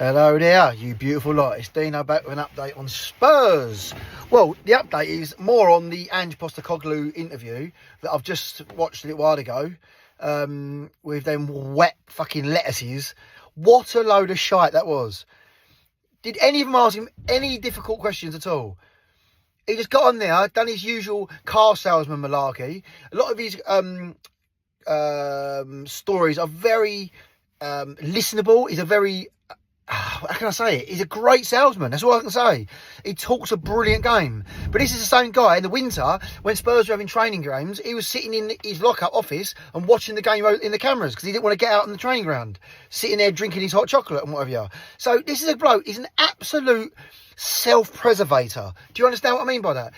Hello there, you beautiful lot. It's Dino back with an update on Spurs. Well, the update is more on the Ange interview that I've just watched a little while ago with them wet fucking lettuces. What a load of shite that was. Did any of them ask him any difficult questions at all? He just got on there, done his usual car salesman malarkey. A lot of his stories are very listenable. He's a very... how can I say it? He's a great salesman. That's all I can say. He talks a brilliant game. But this is the same guy in the winter when Spurs were having training games. He was sitting in his lock-up office and watching the game in the cameras because he didn't want to get out on the training ground, sitting there drinking his hot chocolate and whatever. So this is a bloke. He's an absolute self-preservator. Do you understand what I mean by that?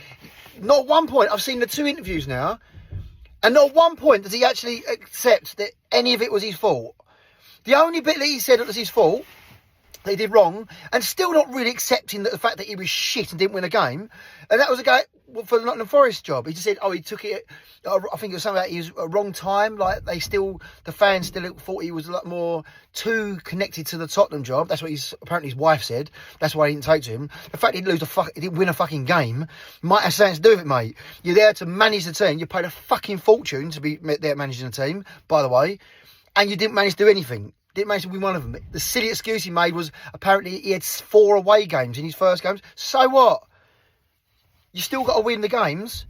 Not at one point. I've seen the two interviews now, and not at one point does he actually accept that any of it was his fault. The only bit that he said it was his fault, they did wrong, and still not really accepting that the fact that he was shit and didn't win a game. And that was a guy for the Nottingham Forest job. He just said, he took it, I think it was something like he was a wrong time. Like the fans still thought he was a lot more too connected to the Tottenham job. That's what apparently his wife said. That's why he didn't take to him. The fact he didn't win a fucking game might have something to do with it, mate. You're there to manage the team. You paid a fucking fortune to be there managing the team, by the way, and you didn't manage to do anything. Didn't manage to win one of them. The silly excuse he made was apparently he had 4 away games in his first games. So what? You still got to win the games.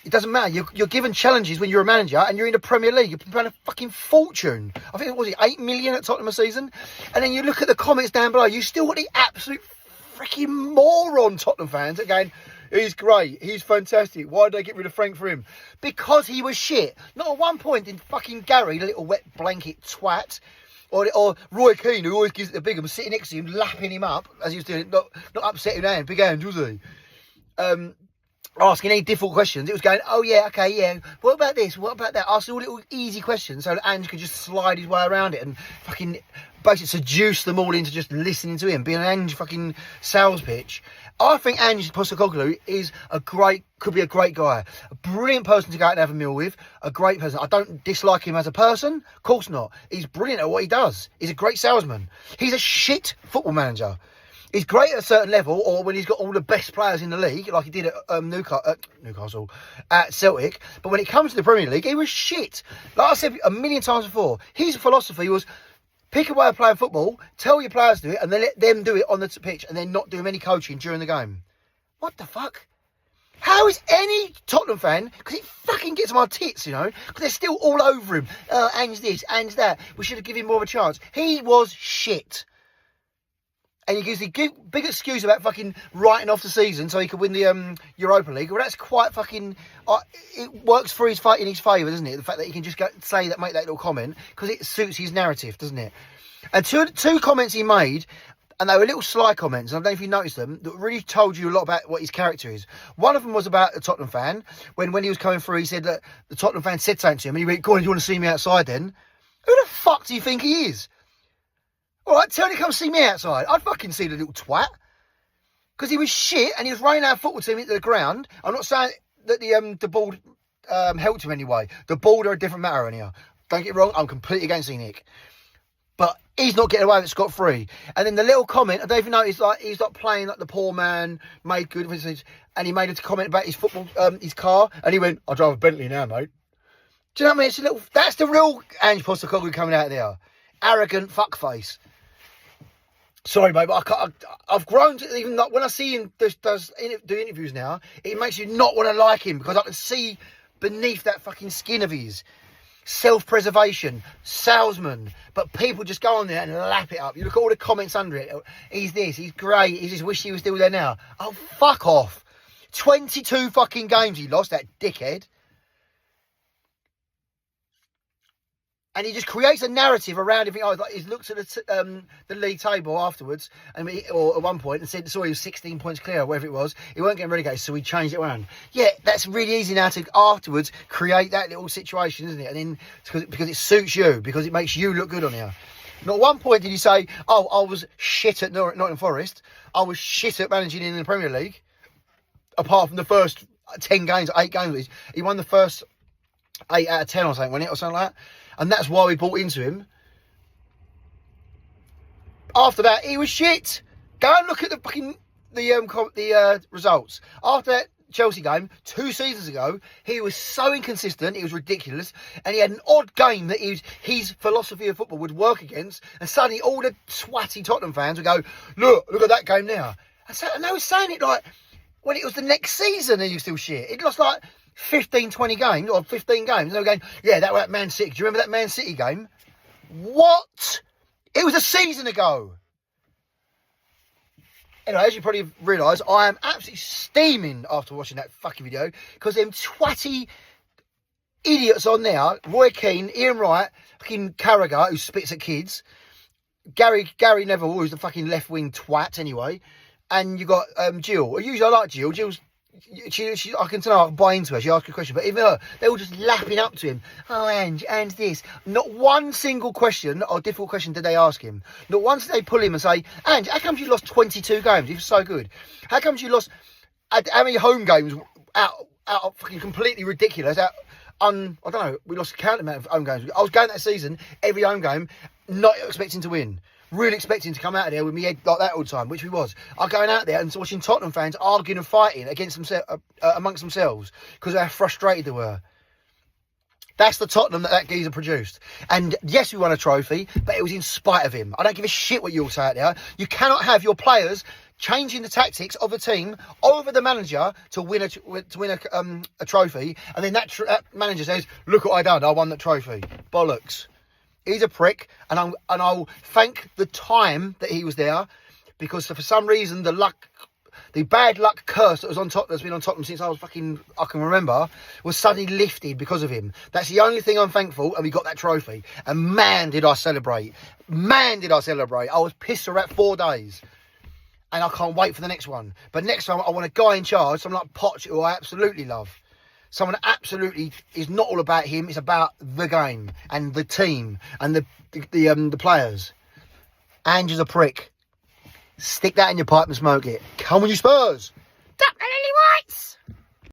It doesn't matter. You're given challenges when you're a manager and you're in the Premier League. You're paying a fucking fortune. I think it was 8 million at Tottenham a season. And then you look at the comments down below. You still got the absolute freaking moron Tottenham fans that are going, he's great, he's fantastic, why did they get rid of Frank for him? Because he was shit. Not at one point did fucking Gary, the little wet blanket twat, or Roy Keane, who always gives it the big one, sitting next to him, lapping him up as he was doing it, not upsetting hand, big hand, was he? Asking any difficult questions. It was going, oh yeah, okay, yeah, what about this, what about that? Asking all little easy questions so that Ange could just slide his way around it and fucking basically seduce them all into just listening to him, being an Ange fucking sales pitch. I think Ange Postecoglou could be a great guy. A brilliant person to go out and have a meal with. A great person. I don't dislike him as a person. Of course not. He's brilliant at what he does. He's a great salesman. He's a shit football manager. He's great at a certain level, or when he's got all the best players in the league, like he did at Newcastle, at Celtic. But when it comes to the Premier League, he was shit. Like I said a million times before, his philosophy was pick a way of playing football, tell your players to do it, and then let them do it on the pitch, and then not do any coaching during the game. What the fuck? How is any Tottenham fan, because it fucking gets on my tits, you know, because they're still all over him. Ange this, Ange that. We should have given him more of a chance. He was shit. And he gives the big excuse about fucking writing off the season so he could win the Europa League. Well, that's quite fucking... it works for in his favour, doesn't it? The fact that he can just make that little comment, because it suits his narrative, doesn't it? And two comments he made, and they were little sly comments, and I don't know if you noticed them, that really told you a lot about what his character is. One of them was about a Tottenham fan. When he was coming through, he said that the Tottenham fan said something to him, and he went, go on, do you want to see me outside then? Who the fuck do you think he is? All right, tell him to come see me outside. I'd fucking see the little twat. Because he was shit and he was running our football team into the ground. I'm not saying that the ball helped him anyway. The ball are a different matter in here. Don't get me wrong, I'm completely against Nick. But he's not getting away with it scot-free. And then the little comment, I don't even know, he's like playing like the poor man, made good, and he made a comment about his football, his car, and he went, I drive a Bentley now, mate. Do you know what I mean? That's the real Ange Postecoglou coming out there. Arrogant fuckface. Sorry, mate, but I've grown to, even like when I see him do interviews now, it makes you not want to like him because I can see beneath that fucking skin of his. Self-preservation, salesman, but people just go on there and lap it up. You look at all the comments under it. He's this, he's great, he just wish he was still there now. Oh, fuck off. 22 fucking games he lost, that dickhead. And he just creates a narrative around him. He looks at the league table afterwards, or at one point, and said, sorry, he was 16 points clear, or whatever it was. He weren't getting relegated, so he changed it around. Yeah, that's really easy now to, afterwards, create that little situation, isn't it? And then, because it suits you, because it makes you look good on here. Not at one point did he say, oh, I was shit at Nottingham Forest. I was shit at managing in the Premier League. Apart from the first 10 games, 8 games. He won the first 8 out of 10 or something, wasn't it? Or something like that. And that's why we bought into him. After that, he was shit. Go and look at the results. After that Chelsea game 2 seasons ago, he was so inconsistent, it was ridiculous, and he had an odd game that his philosophy of football would work against, and suddenly all the swatty Tottenham fans would go, look at that game now. And they were saying it like when it was the next season and he was still shit. It lost like 15, 20 games, or 15 games, and they were going, yeah, that was that Man City. Do you remember that Man City game? What? It was a season ago. Anyway, as you probably realise, I am absolutely steaming after watching that fucking video, because them twatty idiots on there, Roy Keane, Ian Wright, fucking Carragher, who spits at kids, Gary Neville, who's the fucking left-wing twat anyway, and you got Jill. Usually I like Jill. Jill's, she I can tell I can buy into her. She asked a question, but even her, they were just lapping up to him. Oh, Ange, this. Not one single question or difficult question did they ask him. Not once did they pull him and say, Ange, how come you lost 22 games? He was so good. How come you lost, how many home games out of fucking completely ridiculous? I don't know, we lost a count amount of home games. I was going that season, every home game, not expecting to win. Really expecting to come out of there with my head like that all the time, which we was. I'm going out there and watching Tottenham fans arguing and fighting against amongst themselves because of how frustrated they were. That's the Tottenham that geezer produced. And yes, we won a trophy, but it was in spite of him. I don't give a shit what you all say out there. You cannot have your players changing the tactics of a team over the manager to win a trophy, and then that manager says, "Look what I done. I won that trophy." Bollocks. He's a prick, and I'll thank the time that he was there, because for some reason the bad luck curse that's been on Tottenham since I can remember, was suddenly lifted because of him. That's the only thing I'm thankful, and we got that trophy. And man, did I celebrate! Man, did I celebrate! I was pissed for about 4 days, and I can't wait for the next one. But next time I want a guy in charge, someone like Poch, who I absolutely love. Someone that absolutely is not all about him. It's about the game and the team and the players. Ange is a prick. Stick that in your pipe and smoke it. Come on, you Spurs. Duck the lily whites.